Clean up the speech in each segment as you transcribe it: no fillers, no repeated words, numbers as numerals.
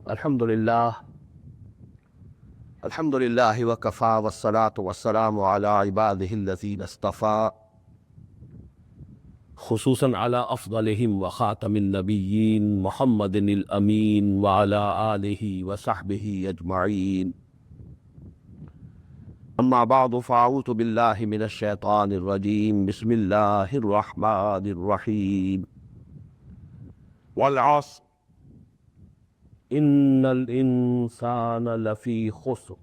Alhamdulillah. Alhamdulillahi wa kafa wa salatu wa salamu ala ibadihi allazina istafa khususan ala afdalihim wa khatamin nabiyyin Muhammadin al-Aameen wa ala alihi wa sahbihi ajma'in. Amma ba'du fa'udhu billahi minash shaitanir rajim. Bismillahir rahmanir rahim. Wal 'asr innal insana lafi khusr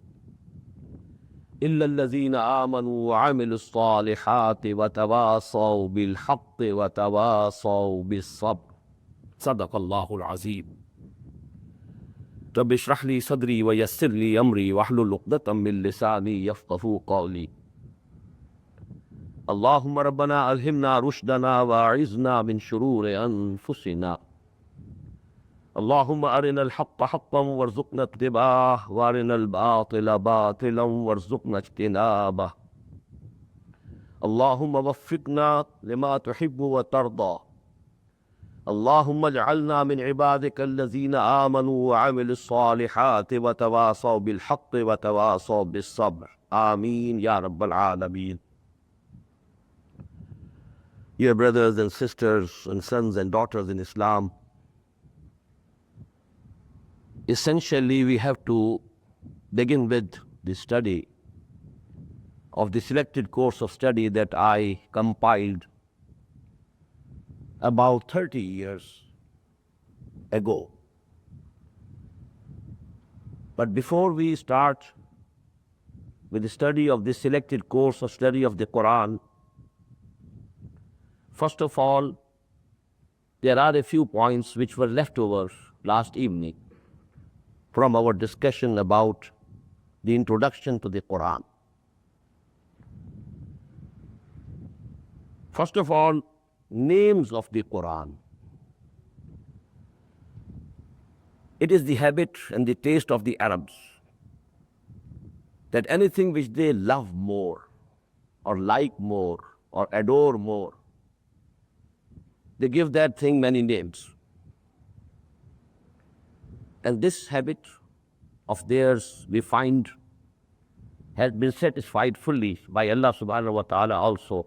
illa allazina amanu wa 'amilus salihati wa tawasaw bil haqqi wa tawasaw bis sabr. Sadaqallahul azim. Rabbi shrah li sadri wa yassir li amri wahlul 'uqdatam min lisani yafqahu qawli. Allahumma rabbana alhimna rushdana wa a'izna min shururi anfusina. Allahumma arina al-haqqa haqqan warzuqna ittiba'ah wa arina al-batila batilan warzuqna ijtinabah. Allahumma waffiqna lima tuhibbu wa tarda. Allahumma ij'alna min ibadika allazina amanu wa 'amilus salihati wa tawasaw bil haqqi wa tawasaw bis sabr. Aameen ya rabbal alameen. Dear brothers and sisters and sons and daughters in Islam, essentially we have to begin with the study of the selected course of study that I compiled about 30 years ago. But before we start with the study of this selected course of study of the Quran, first of all, there are a few points which were left over last evening from our discussion about the introduction to the Quran. First of all, names of the Quran. It is the habit and the taste of the Arabs that anything which they love more or like more or adore more, they give that thing many names. And this habit of theirs, we find, has been satisfied fully by Allah subhanahu wa ta'ala also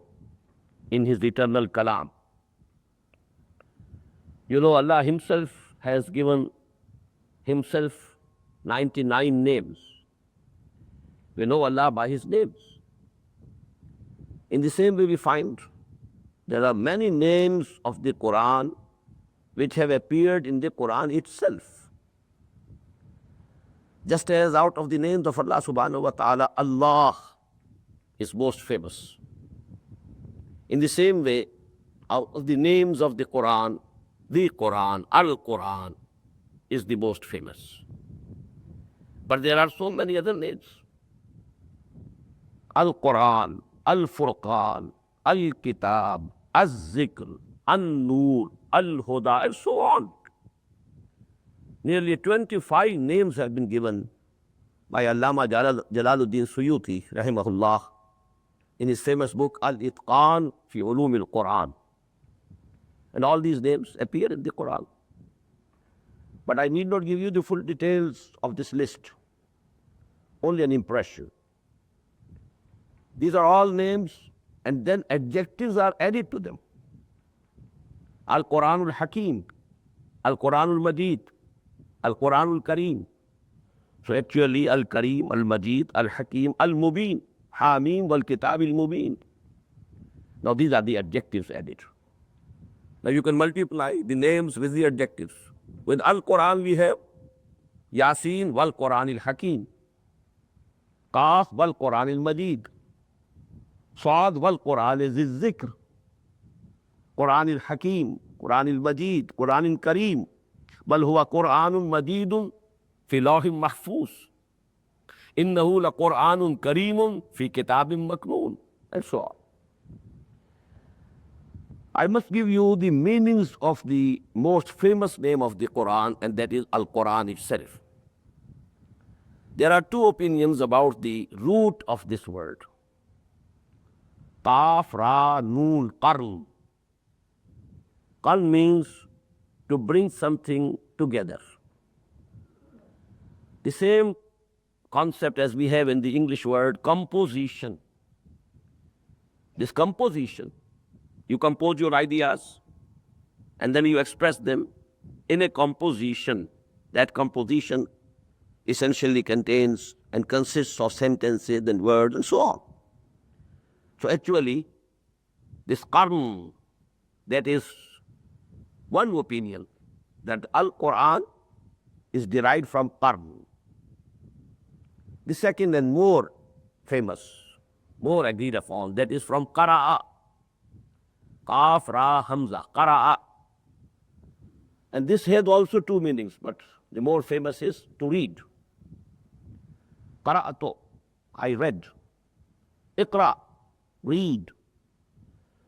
in His eternal kalam. You know, Allah Himself has given Himself 99 names. We know Allah by His names. In the same way we find there are many names of the Quran which have appeared in the Quran itself. Just as out of the names of Allah subhanahu wa ta'ala, Allah is most famous. In the same way, out of the names of the Quran, Al-Quran is the most famous. But there are so many other names. Al-Quran, Al-Furqan, Al-Kitab, Az-Zikr, An-Nur, Al-Huda, and so on. Nearly 25 names have been given by Allama Jalaluddin Suyuti, rahimahullah, in his famous book, Al-Itqan fi Ulum-ul-Quran. And all these names appear in the Quran. But I need not give you the full details of this list, only an impression. These are all names, and then adjectives are added to them. Al-Quranul Hakim, Al-Quranul Majid, Al-Quranul Kareem. So actually, Al-Kareem, Al-Majid, Al-Hakim, Al-Mubin, Aameen wal Kitab al-Mubin. Now these are the adjectives added. Now you can multiply the names with the adjectives. With Al-Quran we have Yasin wal Quran al-Hakim, Qaf wal Quran al-Majid, Saad wal Quran al-Zikr, Quran al-Hakim, Quran al-Majid, Quran al-Kareem, bal huwa Quranun Majidun fi lawhin mahfuz, innahu la Quranun Kareemun fi kitabin maknoon, and so on. I must give you the meanings of the most famous name of the Quran, and that is Al-Quran itself. There are two opinions about the root of this word. Qaf, Ra, Noon, Qarn. Qarn means to bring something together. The same concept as we have in the English word composition. This composition, you compose your ideas and then you express them in a composition. That composition essentially contains and consists of sentences and words and so on. So actually, this qarn, that is one opinion, that Al-Quran is derived from qarn. The second and more famous, more agreed upon, that is from qara'a. Qaf, ra, hamza, qara'a. And this has also two meanings, but the more famous is to read. Qara'atu, I read. Iqra, read.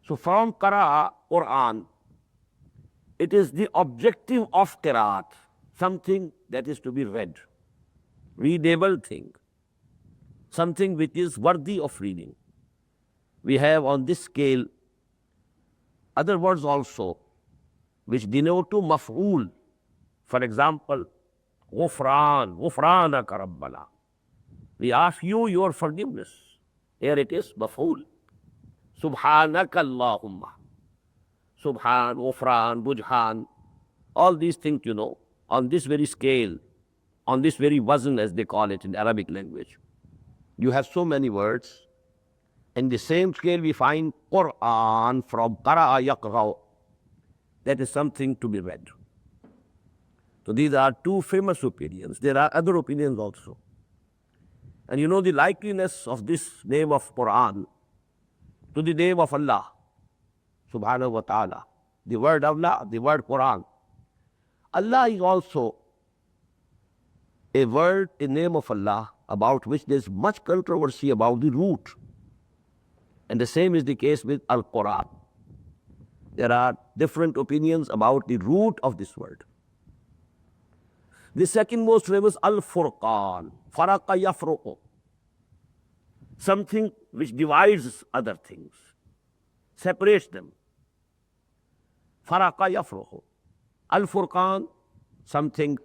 So from qara'a, Quran, it is the objective of qira'at, something that is to be read, readable thing, something which is worthy of reading. We have on this scale other words also which denote to maf'ul. For example, ghufran, ghufranaka rabbana. We ask you your forgiveness. Here it is, maf'ul. Subhanaka Allahumma. Subhan, ghufran, bujhan. All these things, on this very scale, on this very wazn as they call it in Arabic language. You have so many words. In the same scale we find Quran from qara'a yaqra'u. That is something to be read. So these are two famous opinions. There are other opinions also. And the likeliness of this name of Quran to the name of Allah, subhanahu wa ta'ala. The word Allah, the word Quran. Allah is also a word, a name of Allah, about which there is much controversy about the root. And the same is the case with Al-Quran. There are different opinions about the root of this word. The second most famous, Al-Furqan, Faraqa yafruqu, something which divides other things, separates them. Faraqa yafruqu. Al-Furqan, something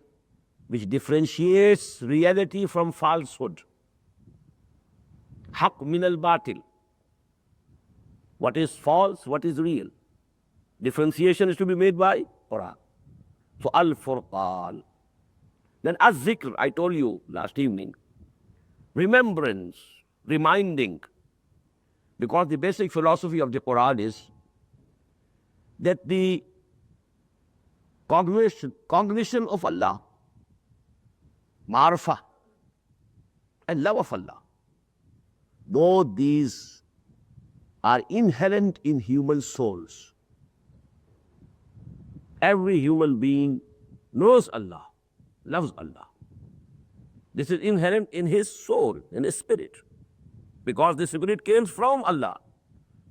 which differentiates reality from falsehood. Haq min al-batil. What is false, what is real. Differentiation is to be made by Quran. So Al-Furqan. Then Az-Zikr, I told you last evening, remembrance, reminding. Because the basic philosophy of the Quran is that the cognition of Allah, ma'rifah, and love of Allah, both these are inherent in human souls. Every human being knows Allah, loves Allah. This is inherent in his soul, in his spirit, because the spirit comes from Allah.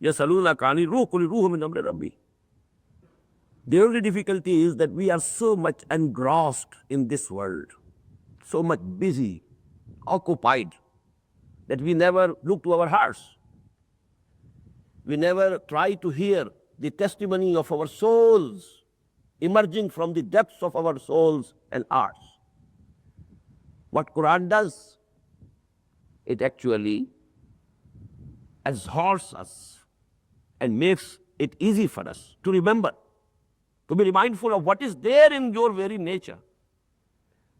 يَسَأَلُونَكَ عَنِ الرُّوحِ قُلِ الرُّوحُ مِنْ أَمْرِ رَبِّي. The only difficulty is that we are so much engrossed in this world, so much busy, occupied, that we never look to our hearts. We never try to hear the testimony of our souls emerging from the depths of our souls and hearts. What Quran does, it actually exhorts us and makes it easy for us to remember, to be mindful of what is there in your very nature.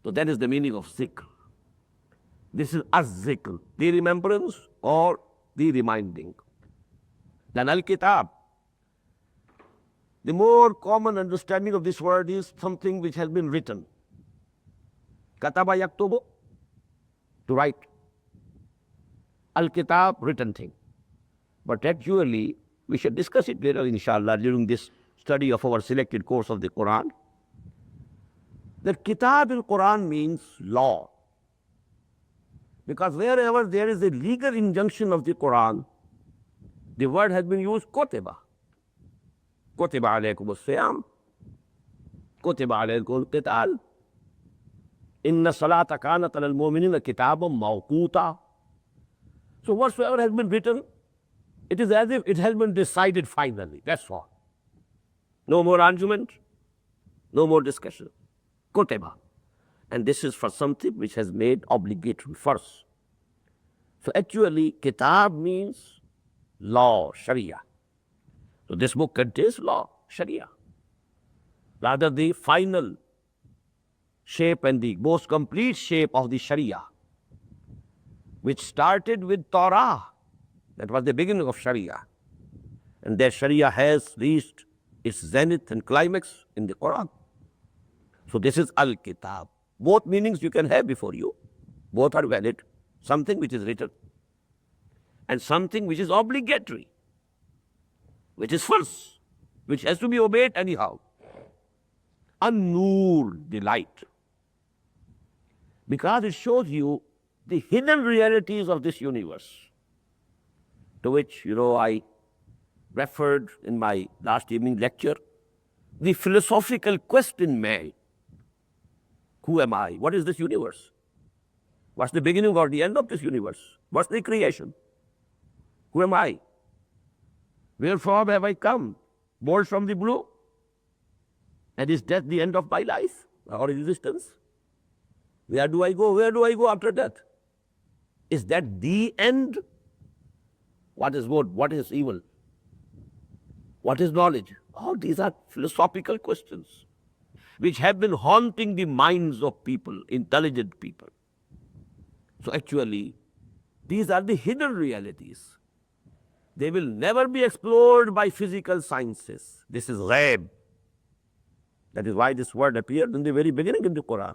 So that is the meaning of zikr. This is az-zikr, the remembrance or the reminding. Then al-kitab. The more common understanding of this word is something which has been written. Kataba yaktubu, to write. Al-kitab, written thing. But actually, we should discuss it later, inshallah, during this study of our selected course of the Quran. That kitab in Quran means law. Because wherever there is a legal injunction of the Quran, the word has been used kutiba. Kutiba alaykum as-siyam. Kutiba alaykum al-qital. Inna salata kanat ala al-mu'minina kitabam mawquta. So whatsoever has been written, it is as if it has been decided finally. That's all. No more Anjuman, no more discussion. Kutiba. And this is for something which has made obligatory first. So actually, kitab means law, sharia. So this book contains law, sharia. Rather the final shape and the most complete shape of the sharia, which started with Torah. That was the beginning of sharia. And that sharia has reached its zenith and climax in the Quran. So this is Al-Kitab. Both meanings you can have before you. Both are valid. Something which is written and something which is obligatory, which is first, which has to be obeyed anyhow. An-Nur, the light. Because it shows you the hidden realities of this universe, to which, I referred in my last evening lecture, the philosophical quest in man. Who am I? What is this universe? What's the beginning or the end of this universe? What's the creation? Who am I? Wherefrom have I come? Born from the blue? And is death the end of my life or existence? Where do I go? Where do I go after death? Is that the end? What is good? What is evil? What is knowledge? All these are philosophical questions which have been haunting the minds of people, intelligent people. So actually, these are the hidden realities. They will never be explored by physical sciences. This is ghaib. That is why this word appeared in the very beginning in the Quran.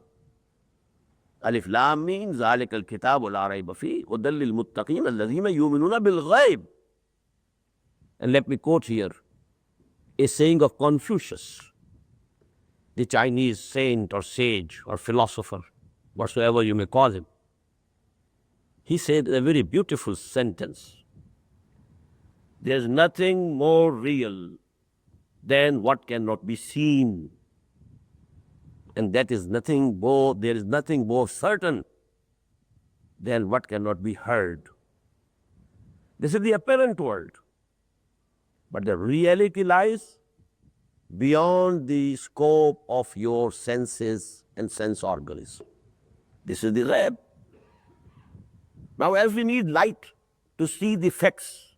Alif Lam Mim, ذَلِكَ الْكِتَابُ لَا رَيْبَ فِيهِ هُدًى لِلْمُتَّقِينَ الَّذِينَ يُؤْمِنُونَ بِالْغَيْبِ. And let me quote here a saying of Confucius, the Chinese saint or sage or philosopher, whatsoever you may call him. He said a very beautiful sentence. There's nothing more real than what cannot be seen. And that is nothing more, there is nothing more certain than what cannot be heard. This is the apparent world. But the reality lies beyond the scope of your senses and sense organs. This is the ghaib. Now, as we need light to see the facts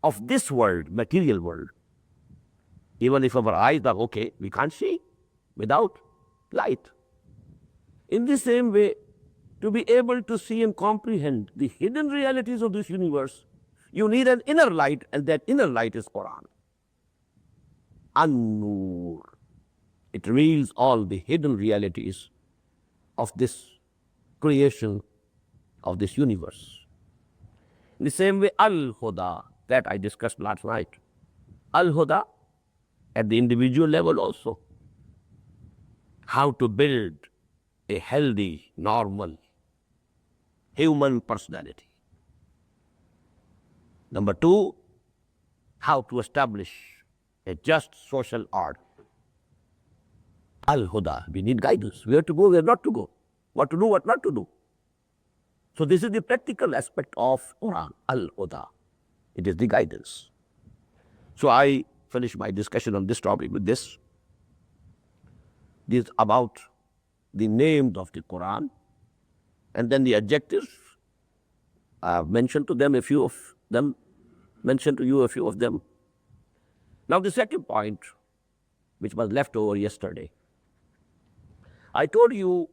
of this world, material world, even if our eyes are okay, we can't see without light. In the same way, to be able to see and comprehend the hidden realities of this universe, you need an inner light, and that inner light is Quran. An-Nur. It reveals all the hidden realities of this creation, of this universe. In the same way, Al-Huda, that I discussed last night. Al-Huda, at the individual level also. How to build a healthy, normal, human personality. Number two, how to establish a just social order. Al-Huda, we need guidance. Where to go, where not to go. What to do, what not to do. So this is the practical aspect of Quran, Al-Huda. It is the guidance. So I finish my discussion on this topic with this. This is about the names of the Quran, and then the adjectives. I have mentioned to them a few of them, mentioned to you a few of them. Now the second point, which was left over yesterday. I told you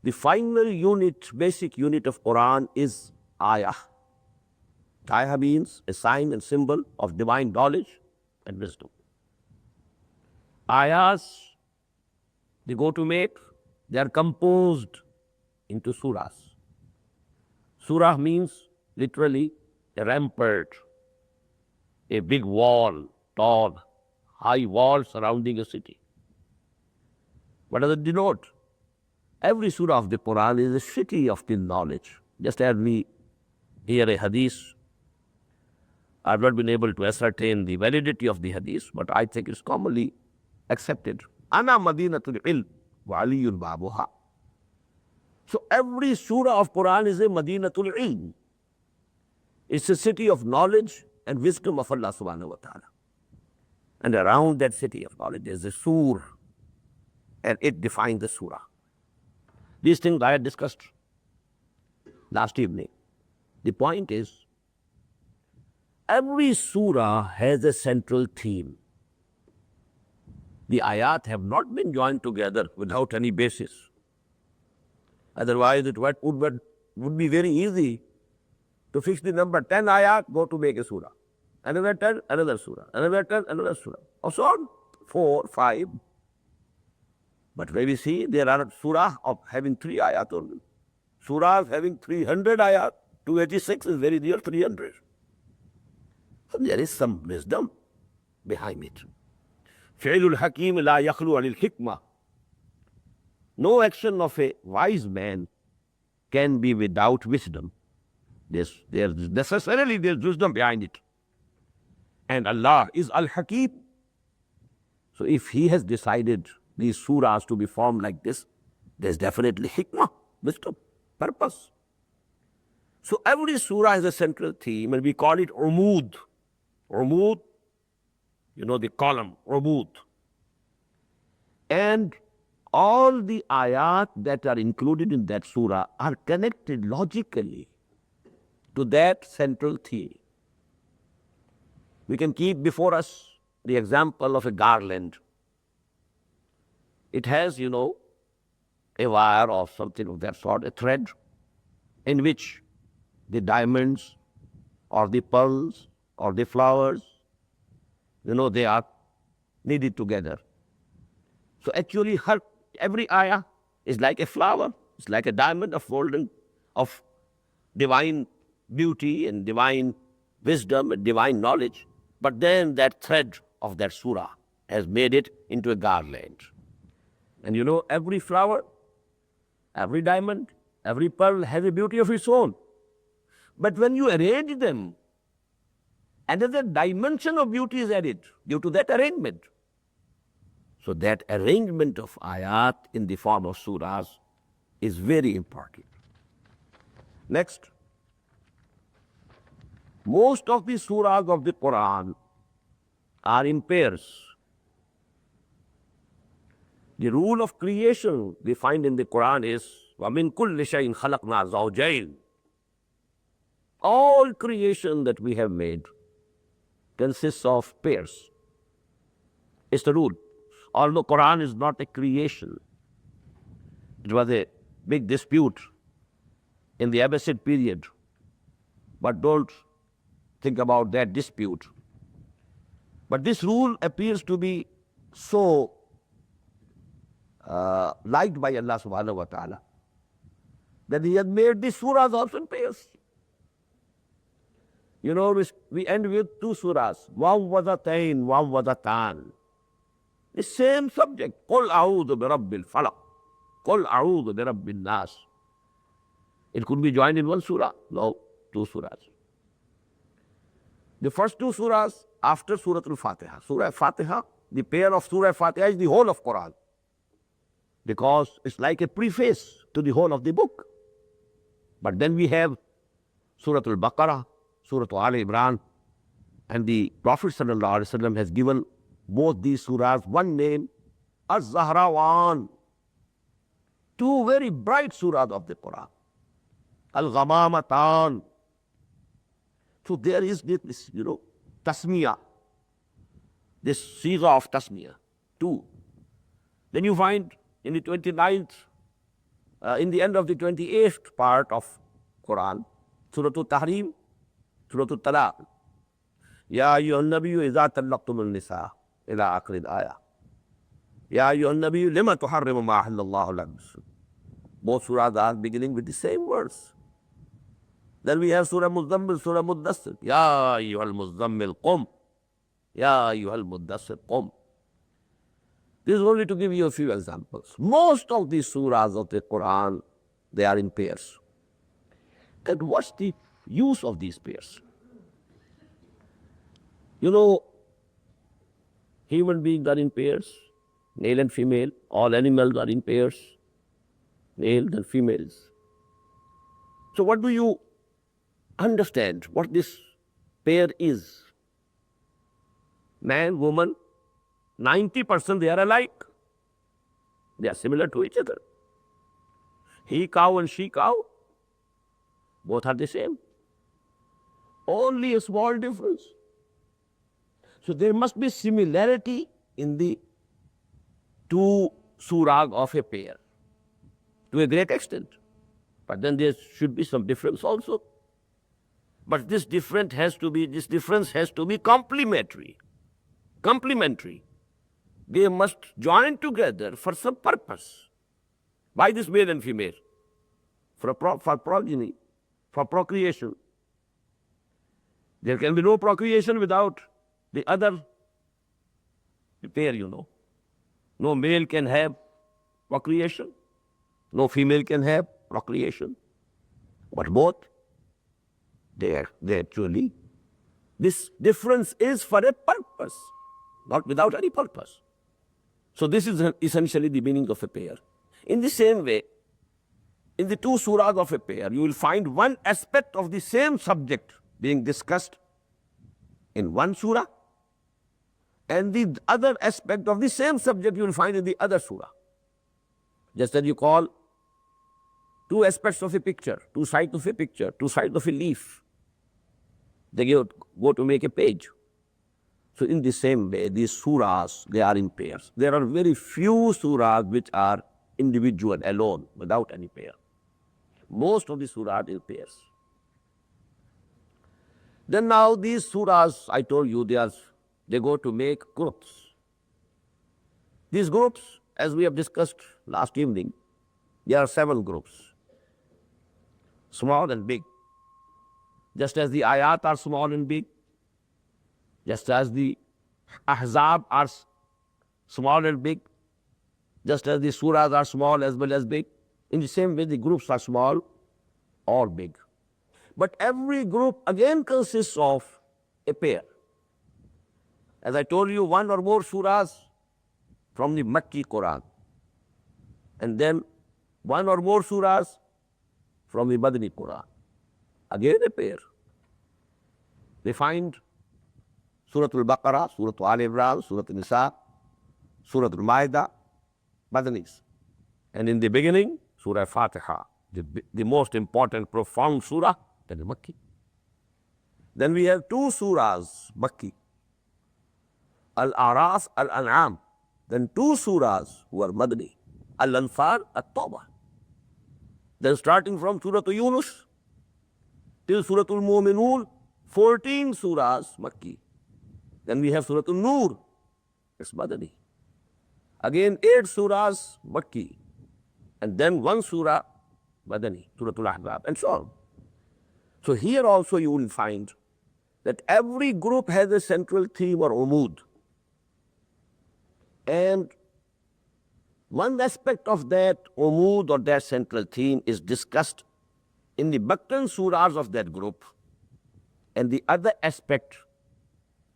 the final unit, basic unit of Quran is ayah. Ayah means a sign and symbol of divine knowledge and wisdom. Ayahs, they go to make, they are composed into surahs. Surah means literally a rampart, a big wall, tall, high wall surrounding a city. What does it denote? Every surah of the Quran is a city of the knowledge. Just as we hear a hadith, I have not been able to ascertain the validity of the hadith, but I think it's commonly accepted. Ana madinatul ilm wa aliyul babuha. So every surah of Quran is a madinatul ilm. It's a city of knowledge and wisdom of Allah subhanahu wa ta'ala. And around that city of knowledge, there's a surah. and it defines the surah. These things I had discussed last evening. The point is, every surah has a central theme. The ayat have not been joined together without any basis. Otherwise, it would be very easy to fix the number 10 ayat, go to make a surah. Another 10, another surah. Another 10, another surah. Or so on. 4, 5. But when we see there are surah of having 3 ayat only. Surahs having 300 ayat. 286 is very near 300. So there is some wisdom behind it. Fi'lul hakim la yakhlu anil hikmah. No action of a wise man can be without wisdom. There's necessarily there's wisdom behind it. And Allah is Al-Hakim. So if He has decided these surahs to be formed like this, there's definitely hikmah, wisdom, purpose. So every surah has a central theme, and we call it umud. Umud, you know, the column, umud. And all the ayat that are included in that surah are connected logically to that central theme. We can keep before us the example of a garland. It has, you know, a wire or something of that sort, a thread, in which the diamonds or the pearls or the flowers, you know, they are knitted together. So actually, every ayah is like a flower. It's like a diamond of golden, of divine beauty and divine wisdom and divine knowledge. But then that thread of that surah has made it into a garland. And you know, every flower, every diamond, every pearl has a beauty of its own. But when you arrange them, another dimension of beauty is added due to that arrangement. So that arrangement of ayat in the form of surahs is very important. Next, most of the surahs of the Quran are in pairs. The rule of creation we find in the Quran is وَمِن كُلِّ شَيْءٍ خَلَقْنَا زَوْجَيْنِ. All creation that we have made consists of pairs. It's the rule. Although Quran is not a creation, it was a big dispute in the Abbasid period. But don't think about that dispute. But this rule appears to be so liked by Allah subhanahu wa ta'ala that He has made these surahs also in pairs. You know, we end with 2 surahs, wawwadatain, wawwadatan. The same subject. قُلْ أَعُوذُ بِرَبِّ الْفَلَقِ قُلْ أَعُوذُ بِرَبِّ النَّاسِ. It could be joined in one surah. No, 2 surahs. The first 2 surahs after Surah Al-Fatiha. Surah Fatiha, the pair of Surah Fatiha is the whole of Quran, because it's like a preface to the whole of the book. But then we have Surah Al-Baqarah, Surah Al-Imran, and the Prophet ﷺ has given both these surahs one name, Az-Zahrawan. 2 very bright surahs of the Quran. Al-Ghamamatan. So there is this, you know, tasmiyah, this sigha of tasmiyah, 2. Then you find in the 29th, in the end of the 28th part of Quran, Surah Al-Tahrim, Surah Al-Talaq. Ya ayyuhan nabiyyu idha tallaqtumul nisa ila akhir al-ayah. Ya ayyuhan nabiyyu lima tuharrimu ma ahallallahu lak. Both surahs are beginning with the same words. Then we have Surah Muzammil, Surah Muddassir. Ya ayyuhal muzammil qum. Ya ayyuhal muddassir qum. This is only to give you a few examples. Most of the surahs of the Quran, they are in pairs. And what's the use of these pairs? You know, human beings are in pairs, male and female. All animals are in pairs, males and females. So what do you understand what this pair is? Man, woman, 90% they are alike. They are similar to each other. He cow and she cow, both are the same. Only a small difference. So there must be similarity in the two surah of a pair to a great extent. But then there should be some difference also. But this difference has to be complementary. Complementary. They must join together for some purpose. Why this male and female? For progeny, for procreation. There can be no procreation without the other pair, No male can have procreation. No female can have procreation. But both, they actually, this difference is for a purpose, not without any purpose. So this is essentially the meaning of a pair. In the same way, in the two surahs of a pair, you will find one aspect of the same subject being discussed in one surah, and the other aspect of the same subject you will find in the other surah. Just as you call two aspects of a picture, two sides of a picture, two sides of a leaf. They go to make a page. So in the same way, these surahs, they are in pairs. There are very few surahs which are individual, alone, without any pair. Most of the surahs in pairs. Then now these surahs, I told you, they go to make groups. These groups, as we have discussed last evening, there are 7 groups, small and big. Just as the ayat are small and big, just as the ahzab are small and big, just as the surahs are small as well as big, in the same way the groups are small or big. But every group again consists of a pair. As I told you, one or more surahs from the Makki Quran, and then one or more surahs from the Madani Quran. Again a pair. They find Surah Al-Baqarah, Surah Al-Imran, Surah Al-Nisa, Surah Al-Ma'idah, Madanis. And in the beginning, Surah Fatiha, the most important, profound surah, that is Makki. Then we have 2 surahs, Makki, Al-A'raf, Al-An'am. Then 2 surahs who are Madani, Al-Anfal, At-Tawbah. Then starting from Surah Yunus till Surah Al-Mu'minun, 14 surahs Makki. Then we have Surah Al-Nur, it's Madani. Again 8 surahs Makki. And then 1 surah Madani, Surah Al-Ahzab, and so on. So here also you will find that every group has a central theme or umud. And one aspect of that umud or that central theme is discussed in the Bakran surahs of that group, and the other aspect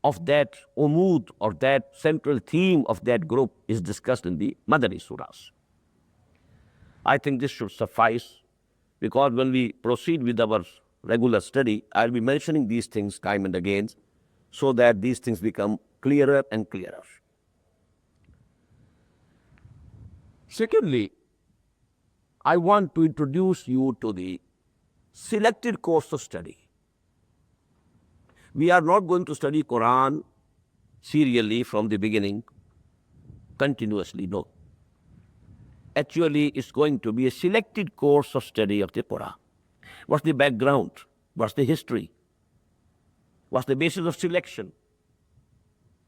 of that umud or that central theme of that group is discussed in the Madani surahs. I think this should suffice, because when we proceed with our regular study, I'll be mentioning these things time and again so that these things become clearer and clearer. Secondly, I want to introduce you to the selected course of study. We are not going to study Quran serially from the beginning, continuously, no. Actually, it's going to be a selected course of study of the Quran. What's the background? What's the history? What's the basis of selection?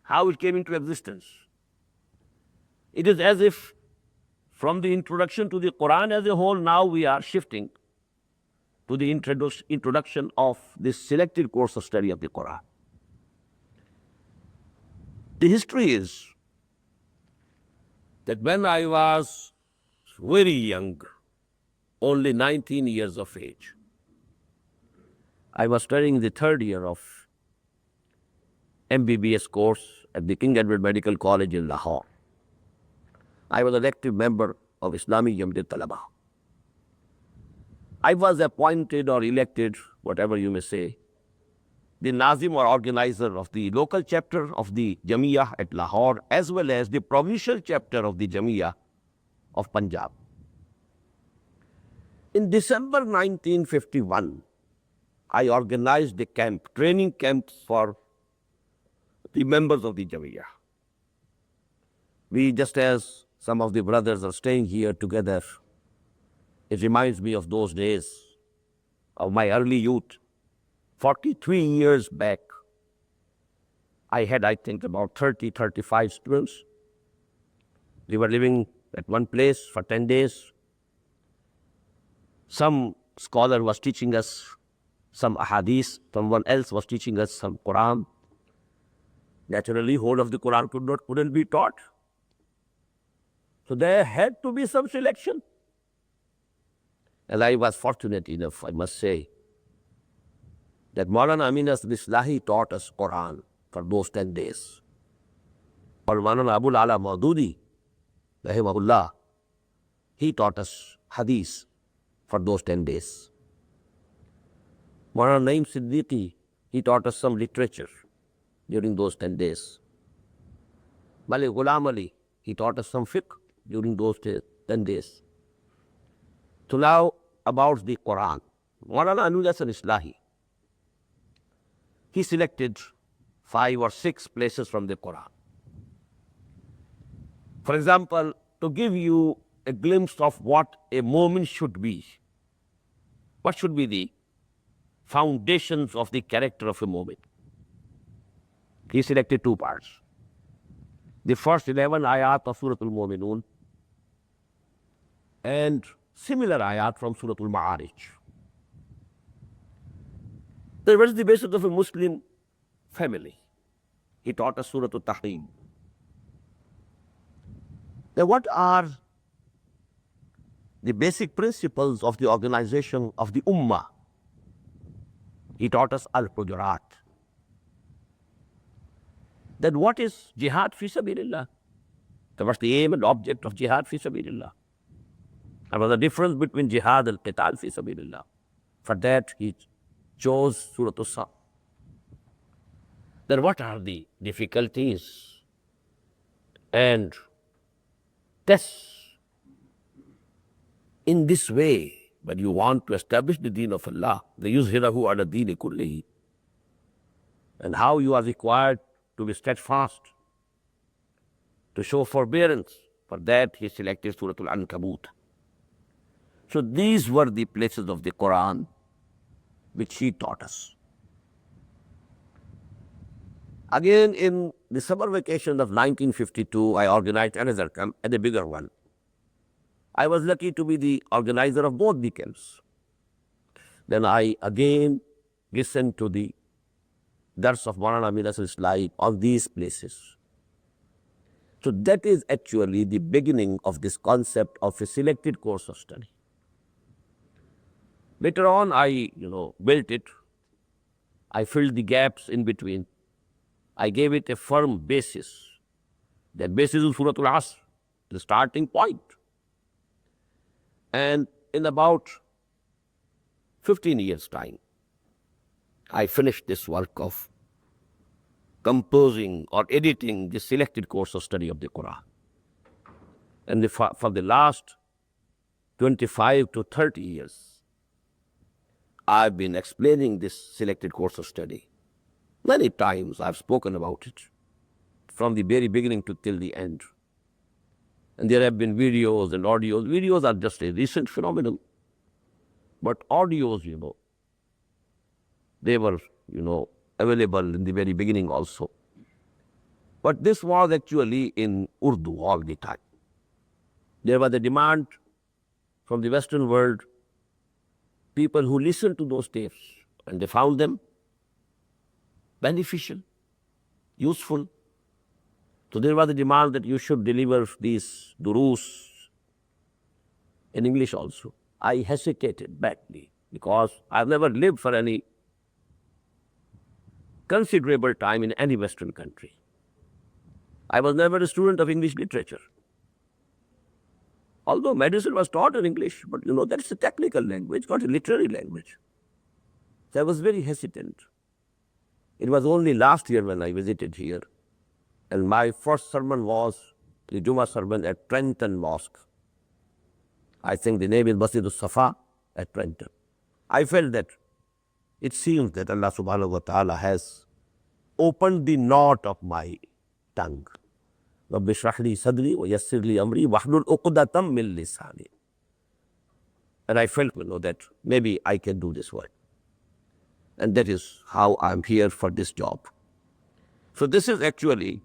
How it came into existence? It is as if from the introduction to the Quran as a whole, now we are shifting to the introduction of this selected course of study of the Quran. The history is that when I was very young, only 19 years of age, I was studying the 3rd year of MBBS course at the King Edward Medical College in Lahore. I was an active member of Islamic Jamiyat Talaba. I was appointed or elected, whatever you may say, the Nazim or organizer of the local chapter of the Jamiyah at Lahore, as well as the provincial chapter of the Jamiyah of Punjab. In December 1951, I organized a camp, training camp for the members of the Jamia. We, just as some of the brothers are staying here together, it reminds me of those days of my early youth. 43 years back, I had, I think, about 35 students. We were living at one place for 10 days. Some scholar was teaching us some ahadith, someone else was teaching us some Quran. Naturally, whole of the Quran couldn't be taught. So there had to be some selection. And I was fortunate enough, I must say, that Maulana Aameen Islahi taught us Quran for those 10 days. Or Maulana Abul Ala Maududi, rahimahullah, he taught us hadith for those 10 days. Maulana Naim Siddiqui, he taught us some literature during those 10 days. Malik Ghulam Ali, he taught us some fiqh during those 10 days. So now about the Quran. Maulana Aameen Islahi, he selected 5 or 6 places from the Quran. For example, to give you a glimpse of what a moment should be, what should be the foundations of the character of a moment, he selected 2 parts. The first 11 ayat of Surah Al-Mu'minun and similar ayat from Surah Al-Ma'arij. That was the basis of a Muslim family. He taught us Surah Al-Tahrim. Now, what are the basic principles of the organization of the Ummah? He taught us Al-Hujurat. Then what is jihad fi sabilillah? That was the aim and object of jihad fi sabilillah. There was a difference between jihad and qital fi sabilillah. For that, he chose Surah Al-Asr. Then what are the difficulties and tests in this way when you want to establish the deen of Allah, the yuzhirahu ala deeni kullihi, and how you are required to be steadfast, to show forbearance. For that, he selected Surah Al-Ankabut. So these were the places of the Quran which he taught us. Again, in the summer vacation of 1952, I organized another camp and a bigger one. I was lucky to be the organizer of both the camps. Then I again listened to the dars of Maulana Aameen Islahi on these places. So that is actually the beginning of this concept of a selected course of study. Later on, I built it. I filled the gaps in between. I gave it a firm basis. That basis is Surah Al-Asr, the starting point. And in about 15 years' time, I finished this work of composing or editing the selected course of study of the Quran. And for the last 25 to 30 years, I've been explaining this selected course of study. Many times I've spoken about it, from the very beginning to till the end. And there have been videos and audios. Videos are just a recent phenomenon. But audios, they were, available in the very beginning also. But this was actually in Urdu all the time. There was a demand from the Western world, people who listened to those tapes, and they found them beneficial, useful. So there was a demand that you should deliver these durus in English also. I hesitated badly because I've never lived for any considerable time in any Western country. I was never a student of English literature. Although medicine was taught in English, but that's a technical language, not a literary language. So I was very hesitant. It was only last year when I visited here, and my first sermon was the Jummah sermon at Trenton Mosque. I think the name is Masjid al-Safa at Trenton. I felt that it seems that Allah subhanahu wa ta'ala has opened the knot of my tongue. Rabbi shrah li sadri wa yassir li amri wahlul uqdatam min lisani. And I felt, that maybe I can do this work. And that is how I'm here for this job. So this is actually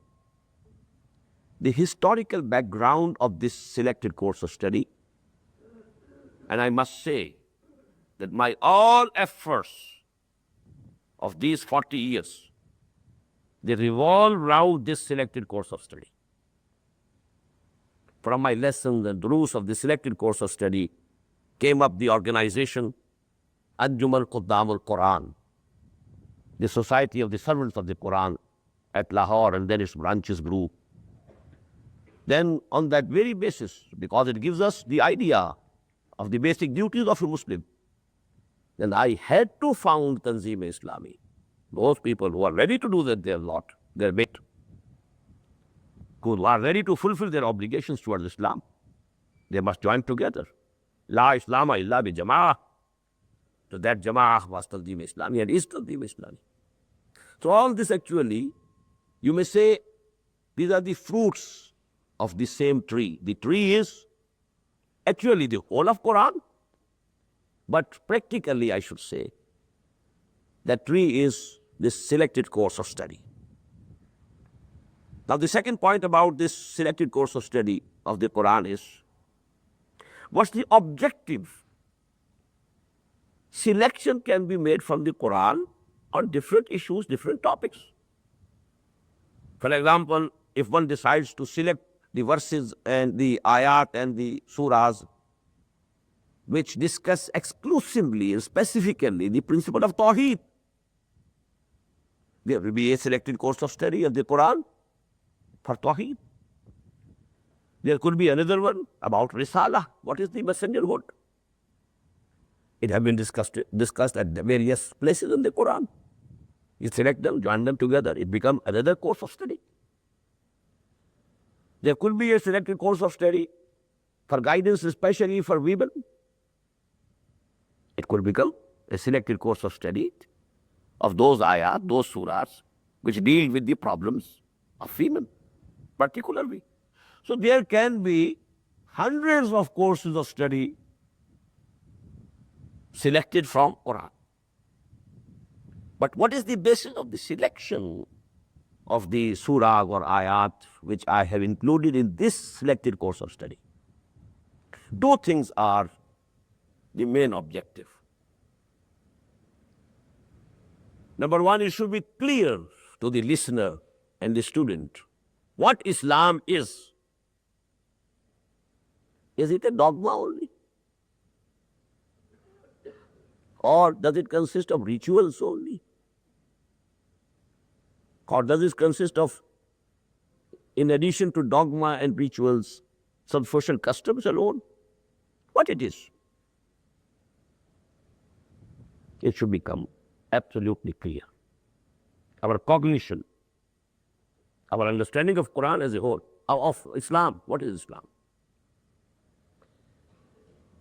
the historical background of this selected course of study. And I must say that my all efforts of these 40 years, they revolve around this selected course of study. From my lessons and rules of the selected course of study came up the organization Anjuman Khudam-ul-Quran, the Society of the Servants of the Quran at Lahore, and then its branches grew. Then on that very basis, because it gives us the idea of the basic duties of a Muslim, then I had to found Tanzeem-e-Islami. Those people who are ready to do their lot, their bit, who are ready to fulfill their obligations towards Islam, they must join together. La Islama illa bi Jama'ah. So that Jama'ah was Tanzeem-e-Islami and is Tanzeem-e-Islami. So all this actually, you may say, these are the fruits of the same tree. The tree is actually the whole of Quran, but practically I should say, that tree is this selected course of study. Now the second point about this selected course of study of the Quran is, what's the objective? Selection can be made from the Quran on different issues, different topics. For example, if one decides to select the verses and the ayat and the surahs which discuss exclusively and specifically the principle of Tawheed, there will be a selected course of study of the Quran for Tawheed. There could be another one about Risalah. What is the messengerhood? It has been discussed at various places in the Quran. You select them, join them together, it becomes another course of study. There could be a selected course of study for guidance, especially for women. It could become a selected course of study of those ayat, those surahs, which deal with the problems of women, particularly. So there can be hundreds of courses of study selected from Quran. But what is the basis of the selection of the surah or ayat which I have included in this selected course of study? Two things are the main objective. Number one, it should be clear to the listener and the student what Islam is. Is it a dogma only? Or does it consist of rituals only? Or does it consist of, in addition to dogma and rituals, some social customs alone? What it is? It should become absolutely clear. Our cognition, our understanding of Quran as a whole, of Islam, what is Islam?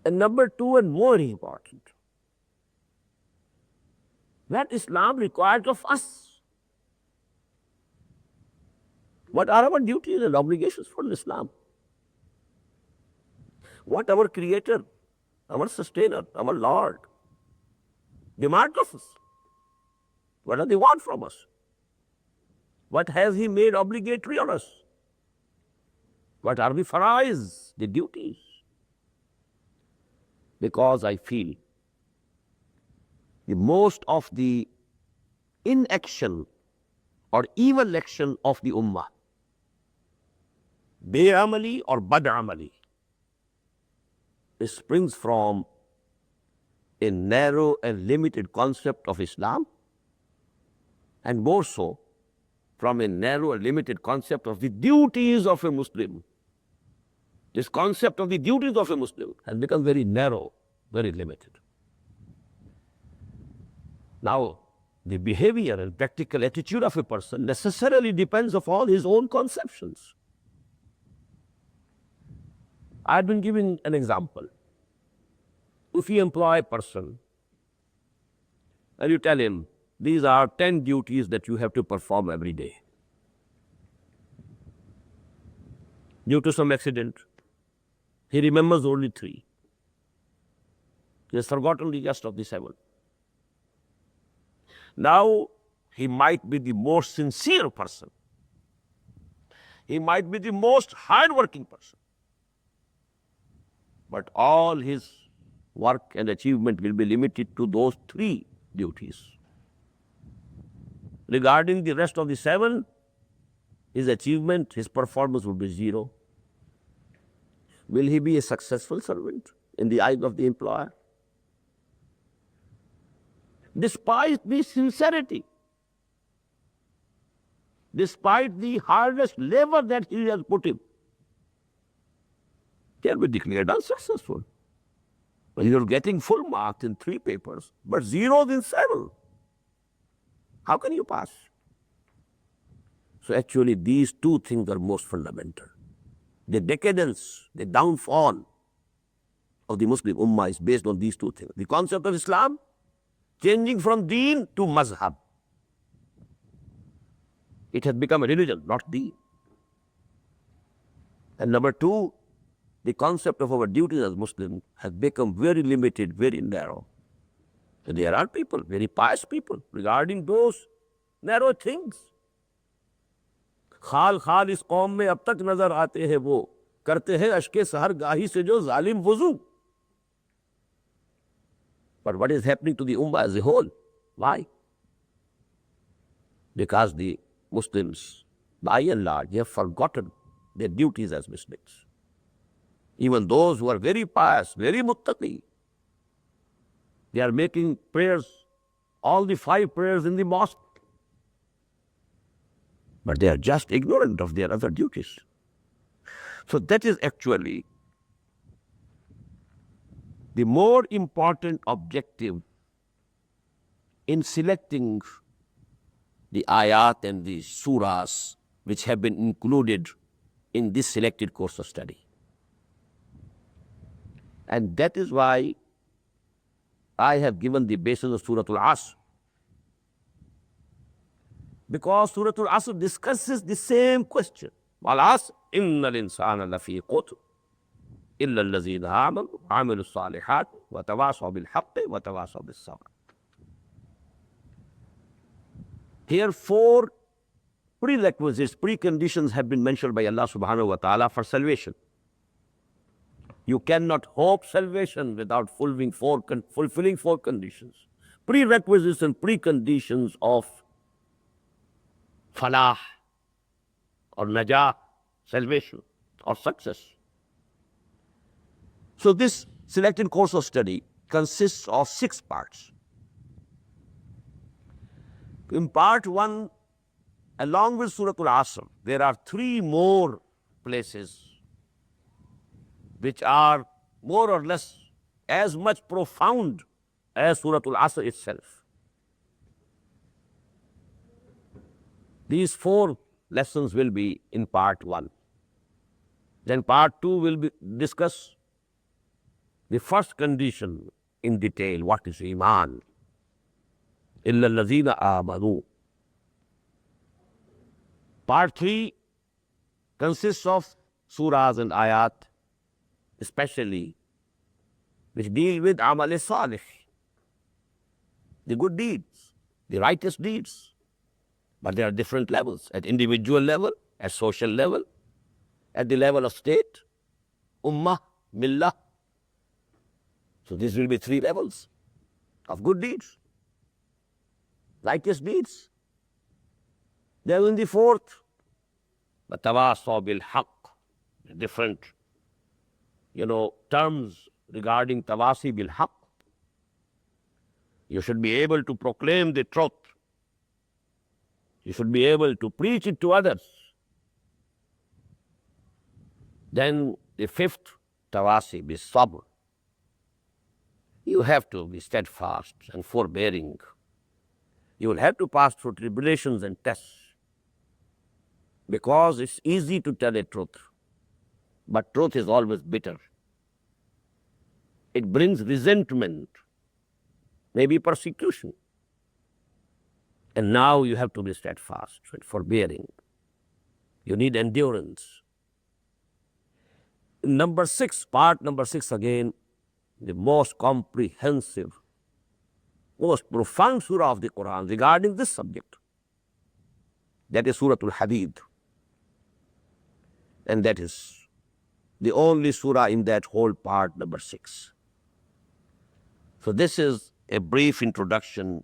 And number two, and more important, that Islam requires of us. What are our duties and obligations for Islam? What our Creator, our Sustainer, our Lord demands of us? What does He want from us? What has He made obligatory on us? What are the farais, the duties? Because I feel the most of the inaction or evil action of the Ummah, Be'amali or Bad'amali, it springs from a narrow and limited concept of Islam, and more so from a narrow and limited concept of the duties of a Muslim. This concept of the duties of a Muslim has become very narrow, very limited. Now, the behavior and practical attitude of a person necessarily depends upon his own conceptions. I have been giving an example. If you employ a person and you tell him, these are 10 duties that you have to perform every day. Due to some accident, he remembers only 3. He has forgotten the rest of the 7. Now, he might be the most sincere person. He might be the most hard-working person. But all his work and achievement will be limited to those 3 duties. Regarding the rest of the 7, his achievement, his performance will be 0. Will he be a successful servant in the eyes of the employer? Despite the sincerity, despite the hardest labor that he has put in, can be declared unsuccessful. Well, you're getting full marks in 3 papers, but zeros in 7. How can you pass? So actually, these 2 things are most fundamental. The decadence, the downfall of the Muslim Ummah is based on these 2 things. The concept of Islam, changing from deen to mazhab. It has become a religion, not deen. And number 2, the concept of our duties as Muslims has become very limited, very narrow. So there are people, very pious people, regarding those narrow things. खाल खाल इस कौम में अब तक नजर आते हैं वो करते हैं अश्के सहर गाही से जो जालिम वुजू. But what is happening to the ummah as a whole? Why? Because the Muslims, by and large, have forgotten their duties as Muslims. Even those who are very pious, very muttaqi, they are making prayers, all the 5 prayers in the mosque. But they are just ignorant of their other duties. So that is actually the more important objective in selecting the ayat and the surahs which have been included in this selected course of study. And that is why I have given the basis of Surah Al-Asr. Because Surah Al-Asr discusses the same question. Al-Asr, inna al-insana lafi qutr, illa allazina amanu, amilu salihat, wa tawasaw bil-haqqi, wa tawasaw bis-sabr. Here 4 prerequisites, preconditions have been mentioned by Allah subhanahu wa ta'ala for salvation. You cannot hope salvation without fulfilling 4 conditions. Prerequisites and preconditions of falah or najah, salvation or success. So this selected course of study consists of 6 parts. In part 1, along with Surah Al-Asr, there are 3 more places which are more or less as much profound as Surah Al-Asr itself. These 4 lessons will be in part 1. Then part 2 will discuss the first condition in detail. What is Iman? Illa allazina amanu. Part 3 consists of surahs and ayat, especially which deal with amal salih, the good deeds, the righteous deeds. But there are different levels, at individual level, at social level, at the level of state, ummah, millah. So this will be 3 levels of good deeds, righteous deeds. Then in the 4th, tawasaw bil haqq, different, terms regarding tawasi bil haqq. You should be able to proclaim the truth. You should be able to preach it to others. Then the 5th, tawasi bil sabr. You have to be steadfast and forbearing. You will have to pass through tribulations and tests, because it's easy to tell a truth, but truth is always bitter. It brings resentment, maybe persecution. And now you have to be steadfast, forbearing. You need endurance. Part number 6 again, the most comprehensive, most profound surah of the Quran regarding this subject. That is Surah Al-Hadid. And that is the only surah in that whole part, number 6. So this is a brief introduction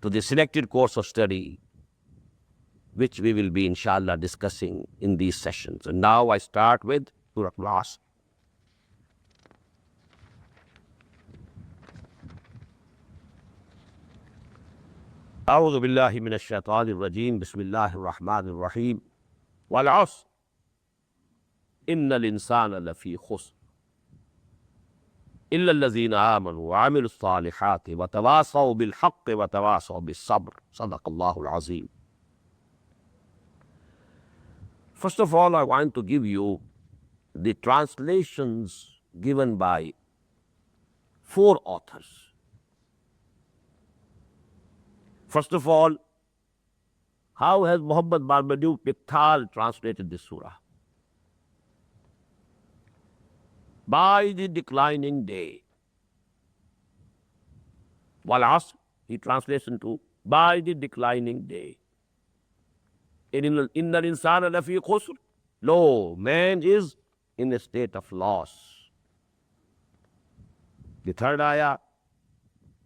to the selected course of study which we will be, inshallah, discussing in these sessions. And now I start with Surah Al-Asr. أعوذ بالله من الشيطان الرجيم بسم الله الرحمن الرحيم والعصر إن الإنسان لفي خسر إلا الذين آمنوا وعملوا الصالحات وتواصوا بالحق وتواصوا بالصبر صدق الله العظيم. First of all, I want to give you the translations given by 4 authors. First of all, how has Muhammad Marmaduke Pikhtal translated this surah? By the declining day. Wal-Asr, he translates into by the declining day. Inna al-insana lafi khusr. Lo, man is in a state of loss. The third ayah,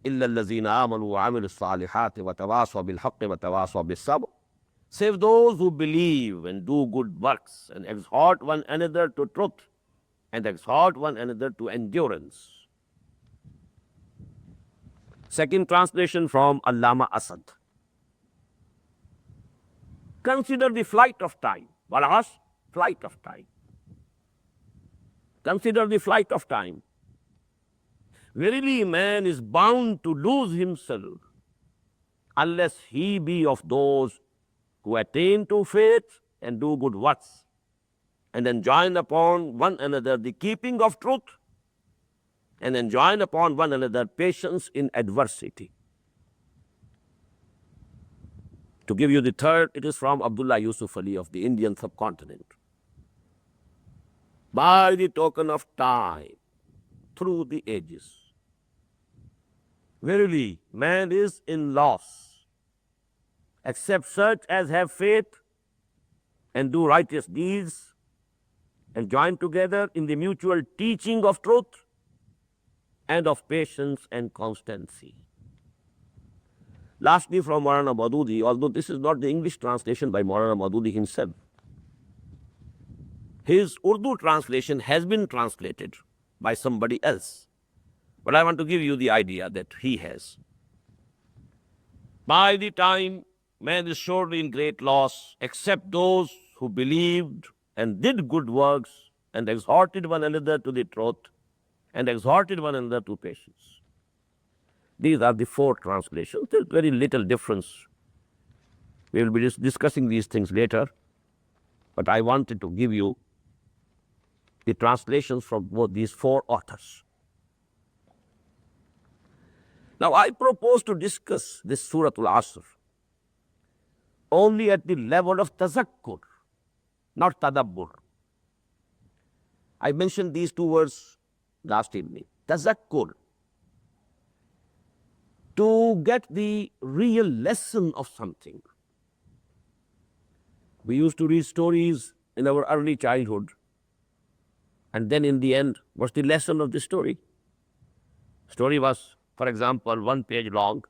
إِلَّا الَّذِينَ آمَنُوا وَعَمِلُوا الصَّالِحَاتِ وَتَوَاصَوْا بِالْحَقِّ وَتَوَاصَوْا بِالصَّبْرِ. Save those who believe and do good works and exhort one another to truth and exhort one another to endurance. Second translation from Allama Asad. Consider the flight of time. Wal-Asr, flight of time. Consider the flight of time. Verily, man is bound to lose himself unless he be of those who attain to faith and do good works and enjoin upon one another the keeping of truth and enjoin upon one another patience in adversity. To give you the third, it is from Abdullah Yusuf Ali of the Indian subcontinent. By the token of time, through the ages, verily, man is in loss, except such as have faith and do righteous deeds and join together in the mutual teaching of truth and of patience and constancy. Lastly, from Maulana Maududi, although this is not the English translation by Maulana Maududi himself, his Urdu translation has been translated by somebody else. But I want to give you the idea that he has. By the time man is surely in great loss, except those who believed and did good works and exhorted one another to the truth and exhorted one another to patience. These are the 4 translations. There's very little difference. We will be discussing these things later. But I wanted to give you the translations from both these 4 authors. Now, I propose to discuss this Surah Al-Asr only at the level of tazakkur, not tadabbur. I mentioned these 2 words last evening. Tazakkur, to get the real lesson of something. We used to read stories in our early childhood, and then in the end, what's the lesson of the story? Story was, for example, 1 page long,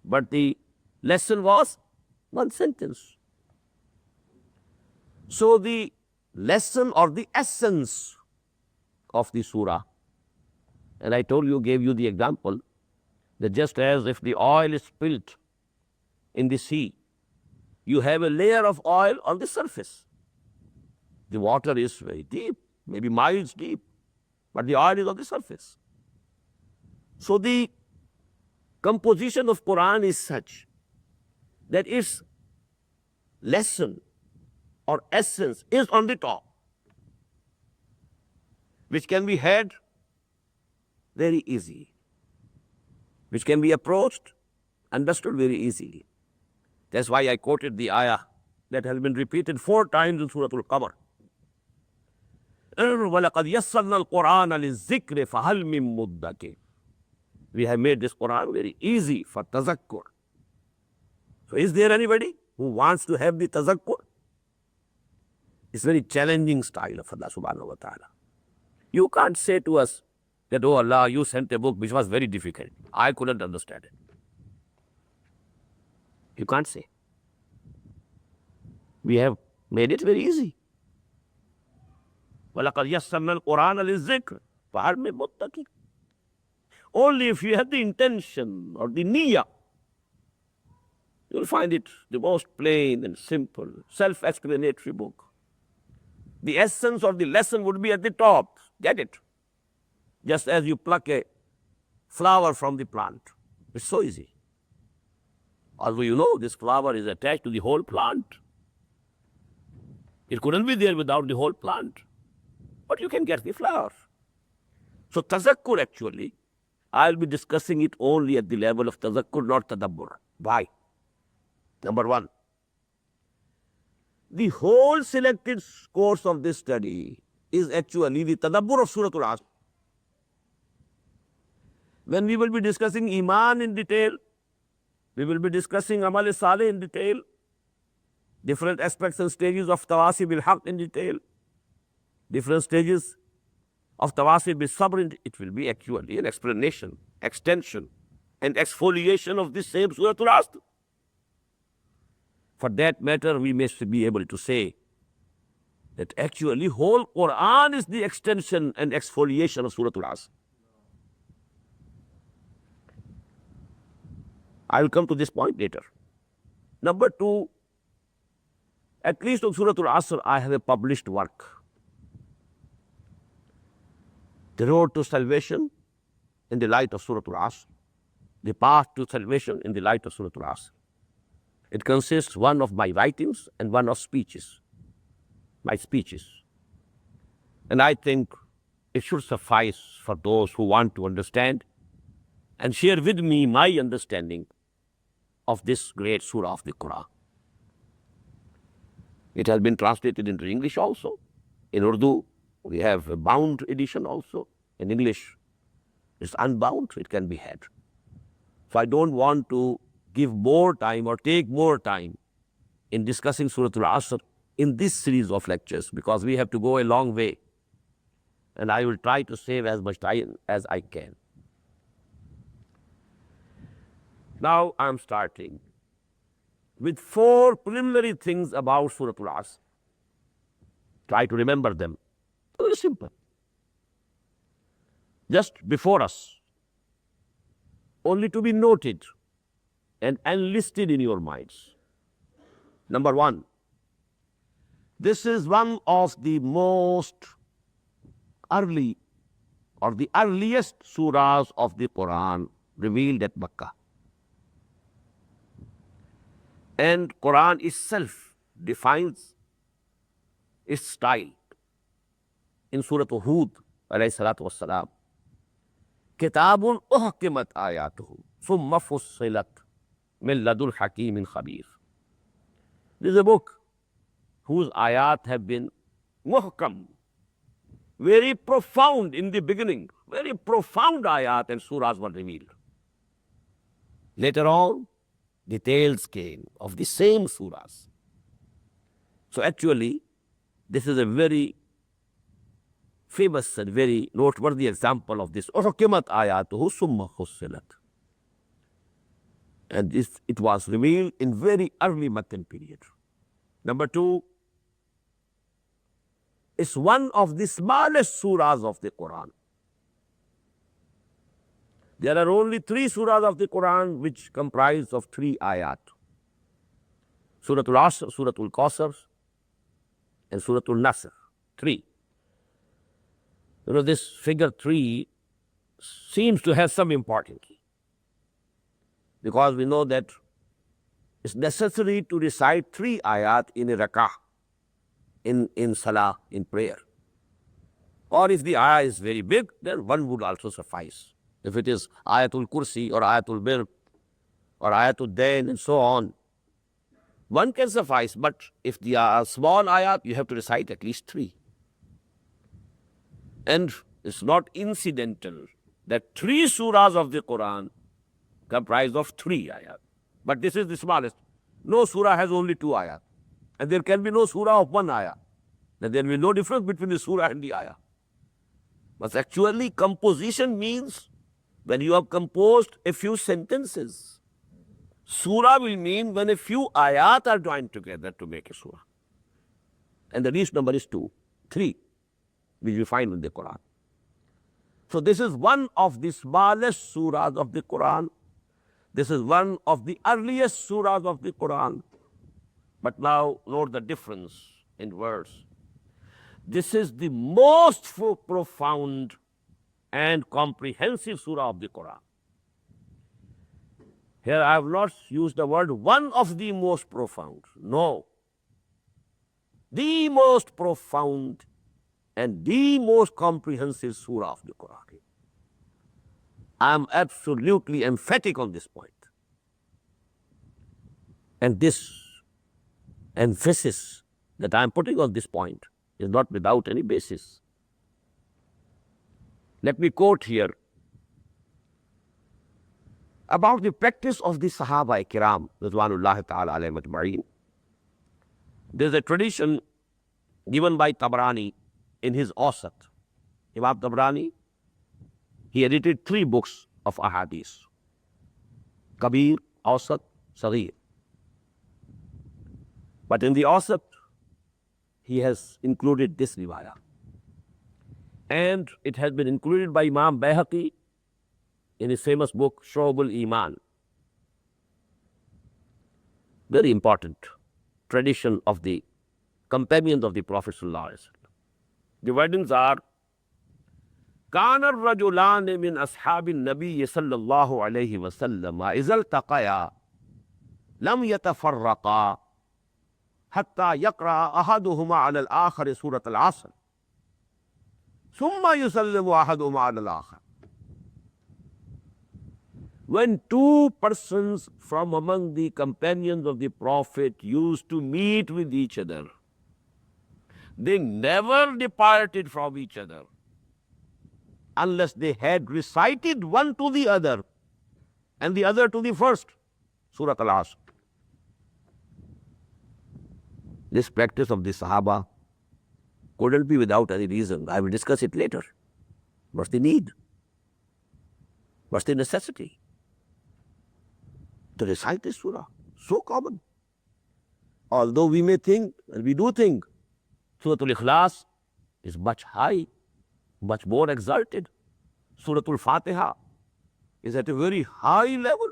but the lesson was 1 sentence. So the lesson or the essence of the surah, and I gave you the example, that just as if the oil is spilt in the sea, you have a layer of oil on the surface. The water is very deep, maybe miles deep, but the oil is on the surface. So the composition of Quran is such that its lesson or essence is on the top, which can be had very easy, which can be approached, understood very easily. That's why I quoted the ayah that has been repeated 4 times in Surah Al-Qamar. وَلَقَدْ يَسَّرْنَا الْقُرْآنَ لِلذِّكْرِ فَهَلْ مِن مُدَّكِرٍ. We have made this Quran very easy for tazakkur. So is there anybody who wants to have the tazakkur? It's very challenging style of Allah subhanahu wa ta'ala. You can't say to us that, oh Allah, you sent a book which was very difficult. I couldn't understand it. You can't say. We have made it very easy. وَلَقَدْ يَسَّرْنَا الْقُرْآنَ لِلذِّكْرِ فَهَلْ مِن مُدَّكِرٍ. Only if you have the intention or the niyyah, you'll find it the most plain and simple, self-explanatory book. The essence of the lesson would be at the top. Get it? Just as you pluck a flower from the plant. It's so easy. Although you know this flower is attached to the whole plant. It couldn't be there without the whole plant. But you can get the flower. So tazakkur actually, I'll be discussing it only at the level of tazakkur, not tadabbur. Why? Number one, the whole selected course of this study is actually the tadabbur of Surah Al-Asr. When we will be discussing Iman in detail, we will be discussing Amal Saleh in detail, different aspects and stages of Tawasi bil-Haq in detail, different stages of Tawasi bil-Sabr, it will be actually an explanation, extension, and exfoliation of this same Surah Al-Asr. For that matter, we may be able to say that actually whole Quran is the extension and exfoliation of Surah Al-Asr. I will come to this point later. Number two, at least on Surah Al-Asr, I have a published work. The road to salvation in the light of Surah Al-Asr. The path to salvation in the light of Surah Al-Asr. It consists one of my writings and one of speeches. My speeches. And I think it should suffice for those who want to understand and share with me my understanding of this great surah of the Quran. It has been translated into English also. In Urdu, we have a bound edition also. In English, it's unbound, it can be had. So I don't want to give more time or take more time in discussing Surah Al-Asr in this series of lectures because we have to go a long way. And I will try to save as much time as I can. Now I'm starting with 4 preliminary things about Surah Al-Asr. Try to remember them. Very simple. Just before us, only to be noted and enlisted in your minds. Number 1, this is one of the most early or the earliest surahs of the Quran revealed at Makkah. And Quran itself defines its style in Surah Hud, alayhi salatu wassalam. Kitabun uhkimat ayatuhu, thumma fussilat min ladun hakimin khabir. This is a book whose ayat have been muhkam, very profound in the beginning, very profound ayat and surahs were revealed. Later on, details came of the same surahs. So actually, this is a very famous and very noteworthy example of this. Uhkimat ayatuhu summa fussilat. And this, it was revealed in very early Meccan period. Number 2, it's one of the smallest surahs of the Quran. There are only 3 surahs of the Quran which comprise of 3 ayat. Surah Al-Asr, Surah Al-Kawthar, and Surah Al-Nasr. 3. You know, this figure 3 seems to have some importance. Because we know that it's necessary to recite 3 ayat in a rak'ah, in salah, in prayer. Or if the ayah is very big, then one would also suffice. If it is Ayatul Kursi or Ayatul Bir or Ayatul Dain and so on, one can suffice. But if they are small ayat, you have to recite at least 3. And it's not incidental that 3 surahs of the Quran comprise of 3 ayat. But this is the smallest. No surah has only 2 ayat. And there can be no surah of 1 ayah. Then there will be no difference between the surah and the ayah. But actually, composition means when you have composed a few sentences. Surah will mean when a few ayat are joined together to make a surah. And the least number is 2, 3, which you find in the Quran. So this is one of the smallest surahs of the Quran. This is one of the earliest surahs of the Quran. But now note the difference in words. This is the most profound and comprehensive surah of the Quran. Here I have not used the word one of the most profound. No. The most profound and the most comprehensive surah of the Quran. I am absolutely emphatic on this point. And this emphasis that I am putting on this point is not without any basis. Let me quote here about the practice of the Sahaba Kiram, Ridwanullahi ta'ala alayhim ajma'in. There is a tradition given by Tabrani in his Awsat. Imam Tabrani, he edited 3 books of ahadith: Kabir, Awsat, Saghir. But in the Awsat, he has included this riwayah. And it has been included by Imam Bayhaqi in his famous book, Shu'ab-ul-Iman. Very important tradition of the companions of the Prophet ﷺ. The wordings are, كان الرجلان من أصحاب النبي صلى الله عليه وسلم إذا التقيا لم يتفرقا حتى يقرأ أحدهما على الآخر سورة العصر ثم يسلم أحدهما على الآخر. When 2 persons from among the companions of the Prophet used to meet with each other, they never departed from each other unless they had recited one to the other and the other to the first, Surah Al-Asr. This practice of the Sahaba couldn't be without any reason. I will discuss it later. What's the need? What's the necessity to recite this surah? So common. Although we may think, and we do think, Surah Al-Ikhlas is much high, much more exalted. Surah Al-Fatiha is at a very high level.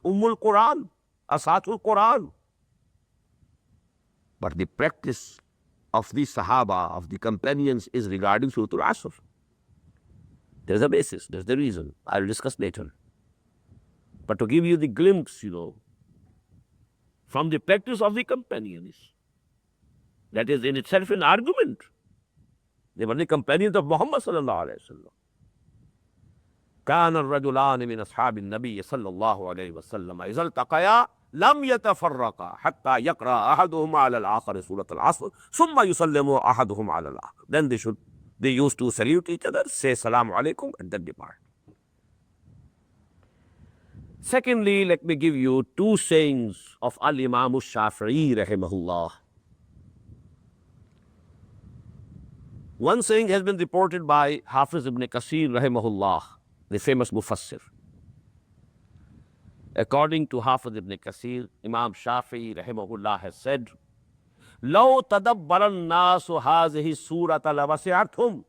Quran, Asatul Quran. But the practice of the Sahaba, of the companions, is regarding Surah Al-Asr. There's a basis, there's the reason. I will discuss later. But to give you the glimpse, from the practice of the companions, that is in itself an argument. They were the companions of Muhammad sallallahu alayhi wa sallam. كان الرجلان من أصحاب النبي صلى الله عليه وسلم إذا التقيا لم يتفرقا حتى يقرأ أحدهما على الآخر سورة العصر ثم يسلم أحدهما على الآخر. Then they used to salute each other, say Salaam alaikum, and then depart. Secondly, let me give you 2 sayings of Al-Imam al-Shafi'i rahimahullah. One saying has been reported by Hafiz ibn Kathir rahimahullah, the famous Mufassir. According to Hafiz ibn Kathir, Imam Shafi'i rahimahullah has said, لو تدبر الناس هذه السورة لوسعتهم.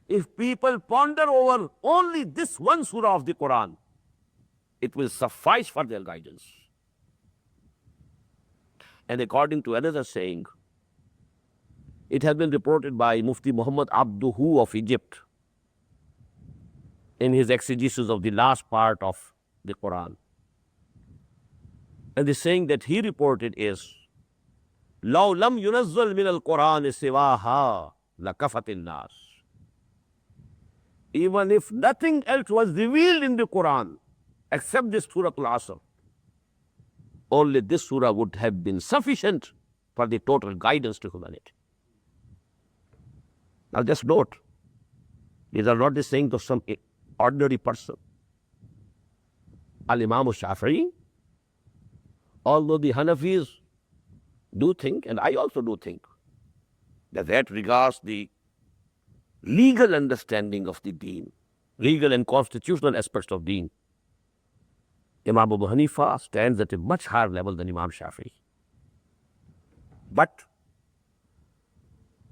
If people ponder over only this one surah of the Quran, it will suffice for their guidance. And according to another saying, it has been reported by Mufti Muhammad Abduhu of Egypt in his exegesis of the last part of the Quran. And the saying that he reported is لو لم ينزل من القرآن سواها لكفت الناس. Even if nothing else was revealed in the Quran except this Surah Al-Asr, only this surah would have been sufficient for the total guidance to humanity. Now just note, these are not the sayings of some ordinary person. Al-Imam al-Shafi'i, although the Hanafis do think, and I also do think, that regards the legal understanding of the deen, legal and constitutional aspects of deen, Imam Abu Hanifa stands at a much higher level than Imam Shafi'i. But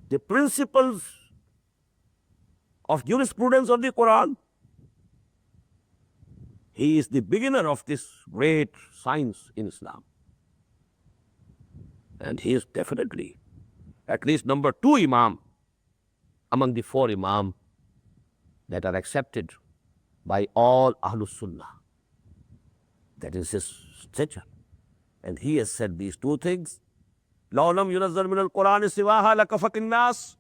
the principles of jurisprudence of the Quran, he is the beginner of this great science in Islam. And he is definitely at least number 2 Imam among the 4 Imam that are accepted by all Ahlul Sunnah. That is his stature. And he has said these 2 things. لو لم ينزل من القرآن سواها لكفت الناس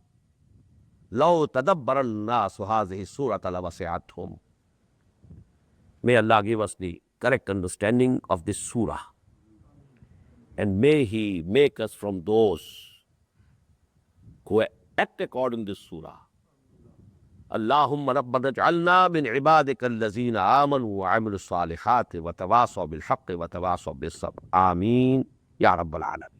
لو تدبر الناس هذه السورة لوسعتهم. May Allah give us the correct understanding of this surah. And may He make us from those who act according to this surah. اللهم ربنا اجعلنا من عبادك الذين آمنوا وعملوا الصالحات وتواصوا بالحق وتواصوا بالصبر. آمين يا رب العالمين.